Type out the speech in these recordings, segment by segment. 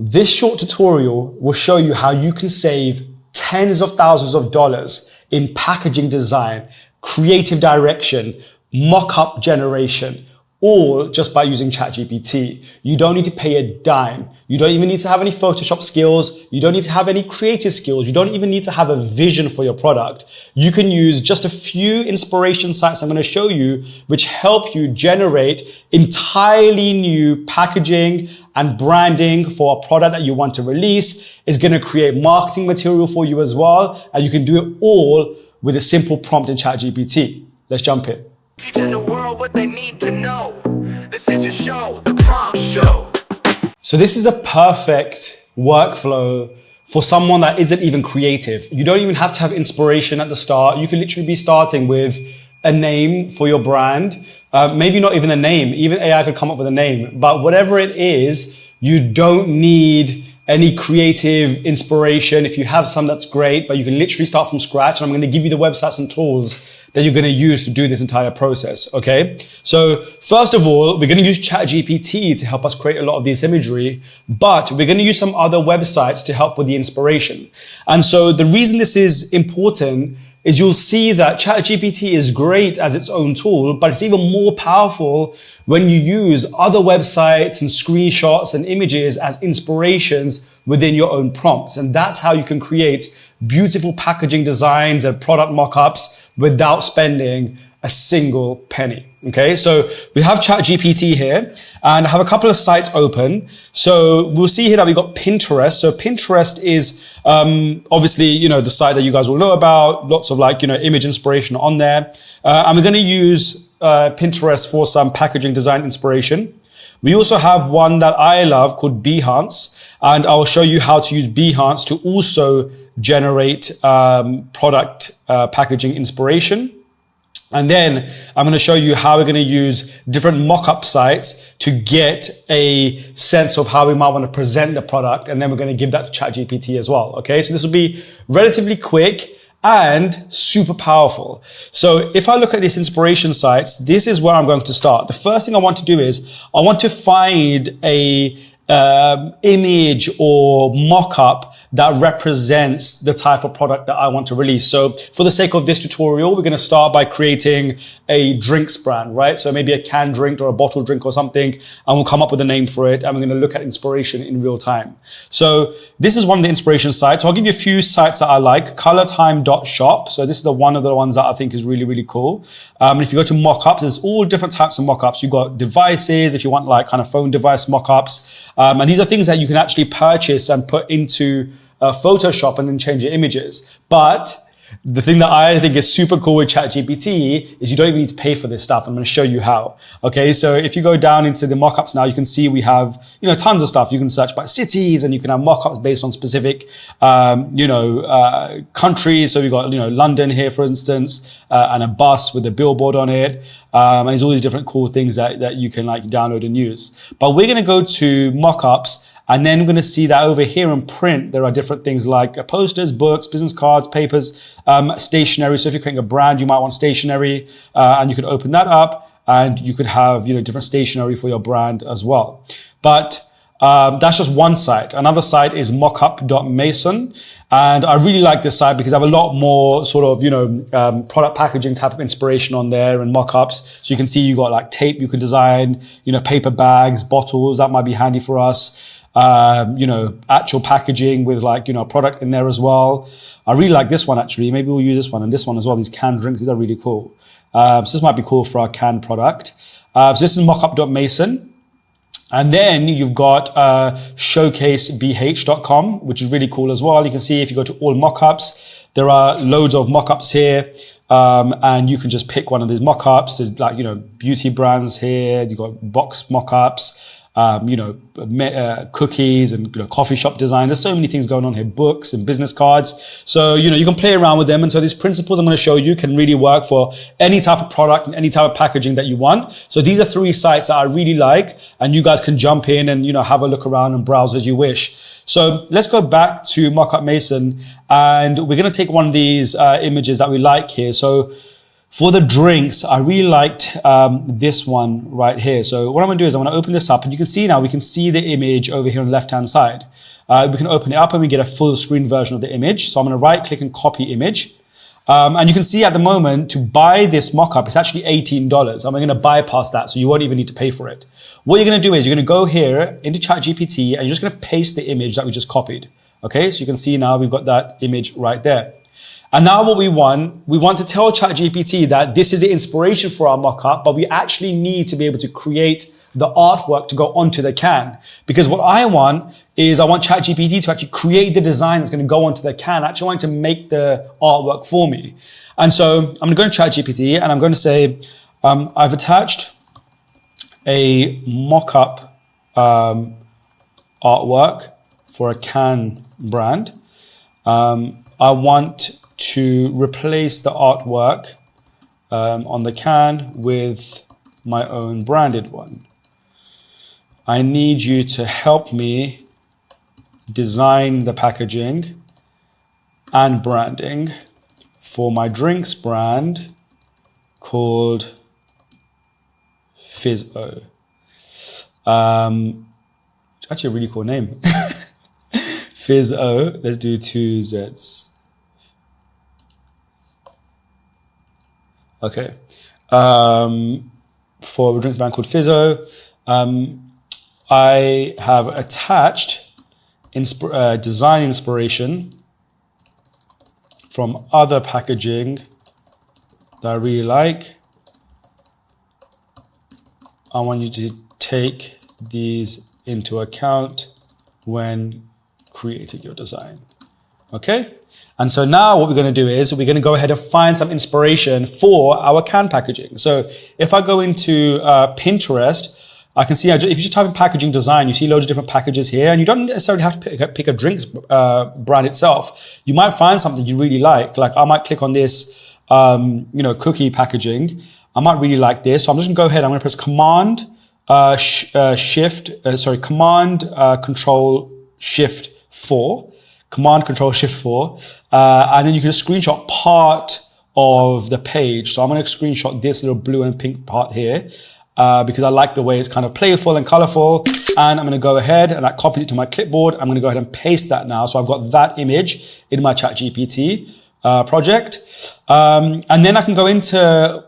This short tutorial will show you how you can save tens of thousands of dollars in packaging design, creative direction, mock-up generation, all just by using ChatGPT. You don't need to pay a dime. You don't even need to have any Photoshop skills. You don't need to have any creative skills. You don't even need to have a vision for your product. You can use just a few inspiration sites I'm going to show you, which help you generate entirely new packaging and branding for a product that you want to release. It's going to create marketing material for you as well. And you can do it all with a simple prompt in ChatGPT. Let's jump in. Teaching the world what they need to know. This is your show, the Prompt Show. So this is a perfect workflow for someone that isn't even creative. You don't even have to have inspiration at the start. You can literally be starting with a name for your brand. Maybe not even a name. Even AI could come up with a name. But whatever it is, you don't need any creative inspiration. If you have some, that's great, but you can literally start from scratch. And I'm going to give you the websites and tools that you're going to use to do this entire process. Okay. So first of all, we're going to use ChatGPT to help us create a lot of this imagery, but we're going to use some other websites to help with the inspiration. And so the reason this is important is you'll see that ChatGPT is great as its own tool, but it's even more powerful when you use other websites and screenshots and images as inspirations within your own prompts. And that's how you can create beautiful packaging designs and product mock-ups without spending a single penny. Okay, so we have ChatGPT here and I have a couple of sites open. So we'll see here that we've got Pinterest. So Pinterest is obviously, the site that you guys will know about, lots of image inspiration on there. And we're going to use Pinterest for some packaging design inspiration. We also have one that I love called Behance, and I'll show you how to use Behance to also generate product packaging inspiration. And then I'm going to show you how we're going to use different mock-up sites to get a sense of how we might want to present the product. And then we're going to give that to ChatGPT as well. Okay. So this will be relatively quick and super powerful. So if I look at these inspiration sites, this is where I'm going to start. The first thing I want to do is I want to find a image or mock-up that represents the type of product that I want to release. So for the sake of this tutorial, we're going to start by creating a drinks brand, right? So maybe a canned drink or a bottled drink or something, and we'll come up with a name for it. And we're going to look at inspiration in real time. So this is one of the inspiration sites. So I'll give you a few sites that I like. Colortime.shop. So this is one of the ones that I think is really, really cool. And if you go to mockups, there's all different types of mockups. You've got devices, if you want kind of phone device mockups. And these are things that you can actually purchase and put into Photoshop and then change your images. But the thing that I think is super cool with ChatGPT is you don't even need to pay for this stuff. I'm going to show you how. Okay, so if you go down into the mockups now, you can see we have tons of stuff. You can search by cities, and you can have mockups based on specific countries. So we've got London here, for instance, and a bus with a billboard on it. And there's all these different cool things that you can download and use. But we're going to go to mockups. And then we're going to see that over here in print, there are different things like posters, books, business cards, papers, stationery. So if you're creating a brand, you might want stationery, and you could open that up and you could have, different stationery for your brand as well. But that's just one site. Another site is mockup.mason. And I really like this site because I have a lot more sort of, product packaging type of inspiration on there and mockups. So you can see you got tape you can design, paper bags, bottles, that might be handy for us. Actual packaging with product in there as well. I really like this one actually. Maybe we'll use this one and this one as well. These canned drinks, these are really cool. So this might be cool for our canned product. So this is mockup.mason. And then you've got showcasebh.com, which is really cool as well. You can see if you go to all mockups, there are loads of mockups here. And you can just pick one of these mockups. There's beauty brands here. You've got box mockups. Cookies and coffee shop designs. There's so many things going on here, books and business cards. So, you can play around with them. And so these principles I'm going to show you can really work for any type of product and any type of packaging that you want. So these are 3 sites that I really like, and you guys can jump in and, have a look around and browse as you wish. So let's go back to Mockup Mason, and we're going to take one of these images that we like here. So For the drinks, I really liked this one right here. So what I'm gonna do is I'm gonna open this up, and you can see now, we can see the image over here on the left-hand side. We can open it up and we get a full screen version of the image. So I'm gonna right click and copy image. And you can see at the moment, to buy this mockup, it's actually $18. And we're gonna bypass that, so you won't even need to pay for it. What you're gonna do is you're gonna go here into ChatGPT and you're just gonna paste the image that we just copied. Okay, so you can see now we've got that image right there. And now what we want to tell ChatGPT that this is the inspiration for our mockup, but we actually need to be able to create the artwork to go onto the can. Because what I want ChatGPT to actually create the design that's going to go onto the can. I actually want to make the artwork for me. And so I'm going to go to ChatGPT and I'm going to say, I've attached a mockup artwork for a can brand. I want to replace the artwork on the can with my own branded one. I need you to help me design the packaging and branding for my drinks brand called Fizzo. It's actually a really cool name. Fizzo, let's do 2 Zs. Okay. For a drinks brand called Fizzo, I have attached design inspiration from other packaging that I really like. I want you to take these into account when creating your design. Okay? And so now what we're going to do is we're going to go ahead and find some inspiration for our can packaging. So if I go into Pinterest, I can see if you just type in packaging design, you see loads of different packages here, and you don't necessarily have to pick a drinks brand itself. You might find something you really like. Like I might click on this, cookie packaging. I might really like this. So I'm just going to go ahead. I'm going to press Control Shift 4. Command Control Shift 4, and then you can just screenshot part of the page. So I'm going to screenshot this little blue and pink part here because I like the way it's kind of playful and colorful. And I'm going to go ahead and that copies it to my clipboard. I'm going to go ahead and paste that now. So I've got that image in my ChatGPT project. And then I can go into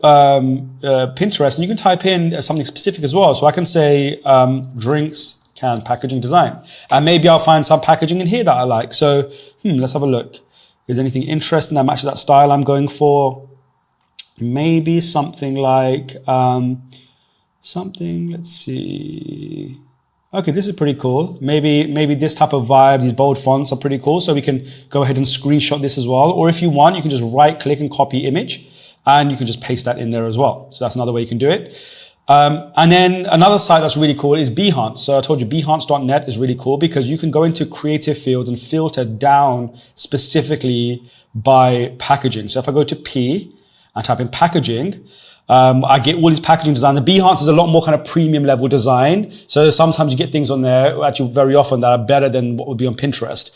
Pinterest and you can type in something specific as well. So I can say drinks can packaging design. And maybe I'll find some packaging in here that I like. So let's have a look. Is there anything interesting that matches that style I'm going for? Maybe something like, let's see. Okay, this is pretty cool. Maybe this type of vibe, these bold fonts are pretty cool. So we can go ahead and screenshot this as well. Or if you want, you can just right click and copy image and you can just paste that in there as well. So that's another way you can do it. And then another site that's really cool is Behance. So I told you Behance.net is really cool because you can go into creative fields and filter down specifically by packaging. So if I go to P and type in packaging, I get all these packaging designs. And Behance is a lot more kind of premium level design. So sometimes you get things on there, actually very often, that are better than what would be on Pinterest.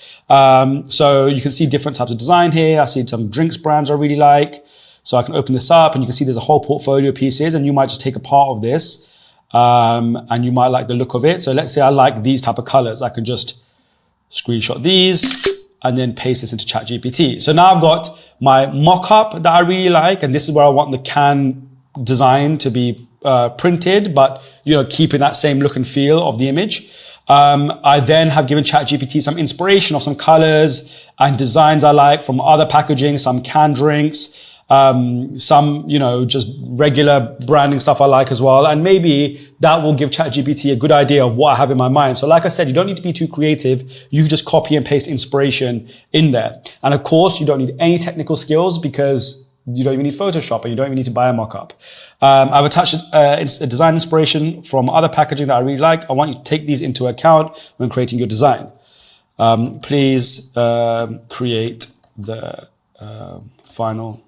So you can see different types of design here. I see some drinks brands I really like. So I can open this up and you can see there's a whole portfolio of pieces and you might just take a part of this and you might like the look of it. So let's say I like these type of colors. I can just screenshot these and then paste this into ChatGPT. So now I've got my mock-up that I really like, and this is where I want the can design to be printed, but keeping that same look and feel of the image. I then have given ChatGPT some inspiration of some colors and designs I like from other packaging, some canned drinks, some, just regular branding stuff I like as well. And maybe that will give ChatGPT a good idea of what I have in my mind. So like I said, you don't need to be too creative. You can just copy and paste inspiration in there. And of course, you don't need any technical skills because you don't even need Photoshop and you don't even need to buy a mockup. I've attached a design inspiration from other packaging that I really like. I want you to take these into account when creating your design. Please create the final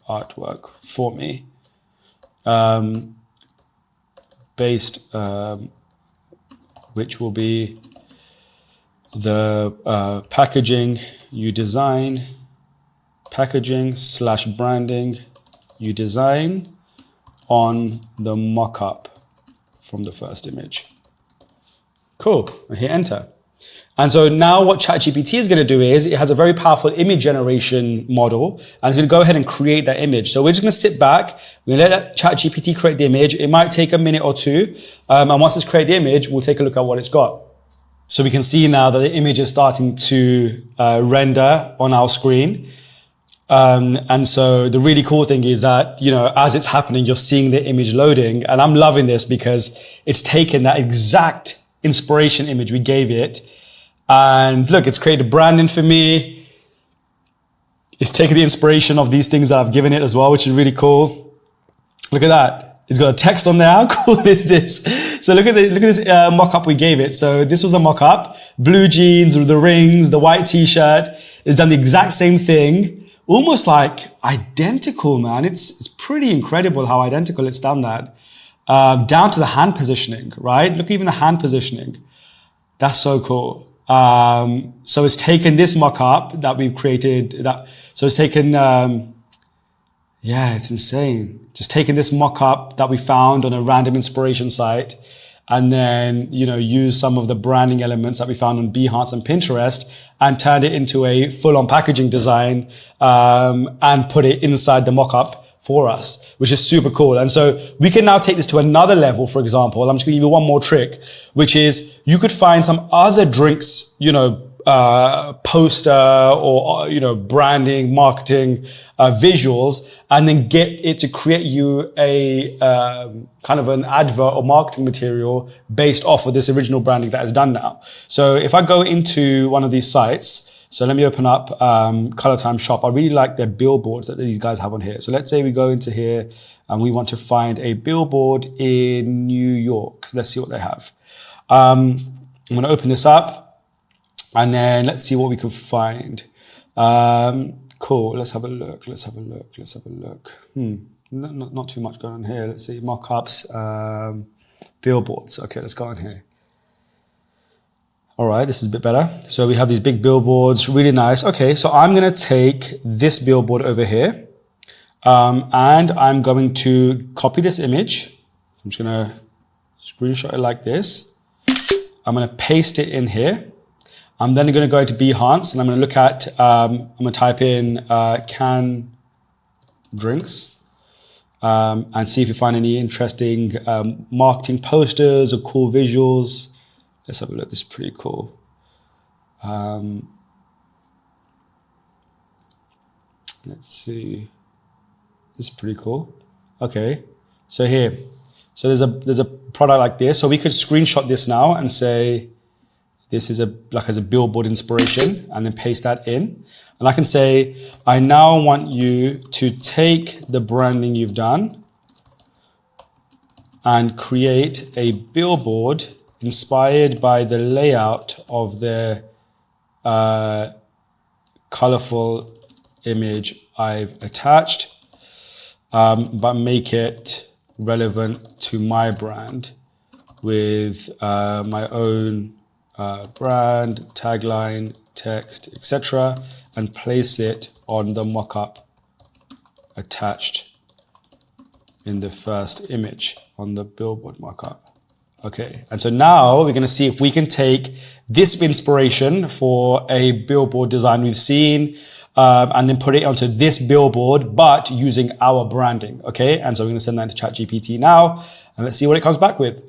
artwork for me based which will be the packaging you design, packaging / branding you design on the mockup from the first image. Cool, I hit enter. And so now what ChatGPT is going to do is it has a very powerful image generation model, and it's going to go ahead and create that image. So we're just going to sit back. We're going to let ChatGPT create the image. It might take a minute or two. And once it's created the image, we'll take a look at what it's got. So we can see now that the image is starting to render on our screen. And so the really cool thing is that, you know, as it's happening, you're seeing the image loading. And I'm loving this because it's taken that exact inspiration image we gave it. And look, it's created branding for me. It's taken the inspiration of these things that I've given it as well, which is really cool. Look at that. It's got a text on there. How cool is this? So look at this mock-up we gave it. So this was the mock-up. Blue jeans with the rings, the white t-shirt. It's done the exact same thing. Almost like identical, man. It's pretty incredible how identical it's done that. Down to the hand positioning, right? Look, even the hand positioning. That's so cool. So it's taken this mock-up that we've created. So it's taken, yeah, it's insane. Just taking this mock-up that we found on a random inspiration site, and then, you know, use some of the branding elements that we found on Behance and Pinterest and turned it into a full-on packaging design, and put it inside the mock-up for us, which is super cool. And so we can now take this to another level. For example, I'm just gonna give you one more trick, which is you could find some other drinks, you know, poster or, you know, branding, marketing, visuals, and then get it to create you a, kind of an advert or marketing material based off of this original branding that is done now. So if I go into one of these sites, so let me open up Color Time Shop. I really like their billboards that these guys have on here. So let's say we go into here and we want to find a billboard in New York. So let's see what they have. I'm going to open this up and then let's see what we can find. Cool. Let's have a look. Not too much going on here. Let's see. Mockups, billboards. Okay, let's go on here. All right, this is a bit better. So we have these big billboards, really nice. Okay, so I'm gonna take this billboard over here, and I'm going to copy this image. I'm just gonna screenshot it like this. I'm gonna paste it in here. I'm then gonna go into Behance and I'm gonna look at, I'm gonna type in can drinks, and see if you find any interesting marketing posters or cool visuals. Let's have a look. This is pretty cool. Let's see. This is pretty cool. Okay. So here. So there's a product like this. So we could screenshot this now and say this is as a billboard inspiration, and then paste that in. And I can say, I now want you to take the branding you've done and create a billboard inspired by the layout of the colorful image I've attached, but make it relevant to my brand with my own brand, tagline, text, etc., and place it on the mockup attached in the first image on the billboard mockup. Okay, and so now we're going to see if we can take this inspiration for a billboard design we've seen, and then put it onto this billboard, but using our branding. Okay, and so we're going to send that to ChatGPT now, and let's see what it comes back with.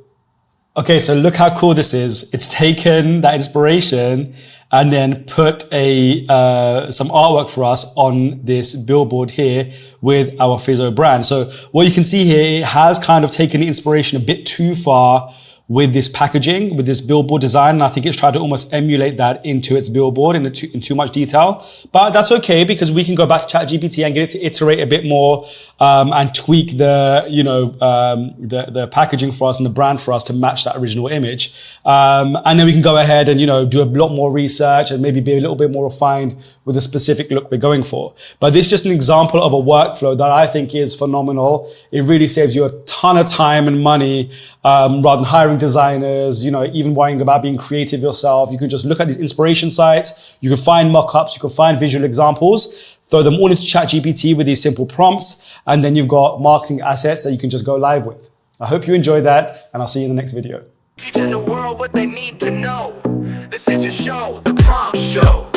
Okay, so look how cool this is. It's taken that inspiration and then put some artwork for us on this billboard here with our Fizzo brand. So what you can see here, it has kind of taken the inspiration a bit too far with this packaging, with this billboard design. And I think it's tried to almost emulate that into its billboard in too much detail. But that's okay, because we can go back to ChatGPT and get it to iterate a bit more, and tweak the, you know, the packaging for us and the brand for us to match that original image. And then we can go ahead and, you know, do a lot more research and maybe be a little bit more refined with the specific look we're going for. But this is just an example of a workflow that I think is phenomenal. It really saves you a ton of time and money, rather than hiring designers, you know, even worrying about being creative yourself. You can just look at these inspiration sites. You can find mock-ups. You can find visual examples. throw them all into ChatGPT with these simple prompts, and then you've got marketing assets that you can just go live with. I hope you enjoyed that, and I'll see you in the next video. Teaching the world what they need to know. This is your show, The Prompt Show.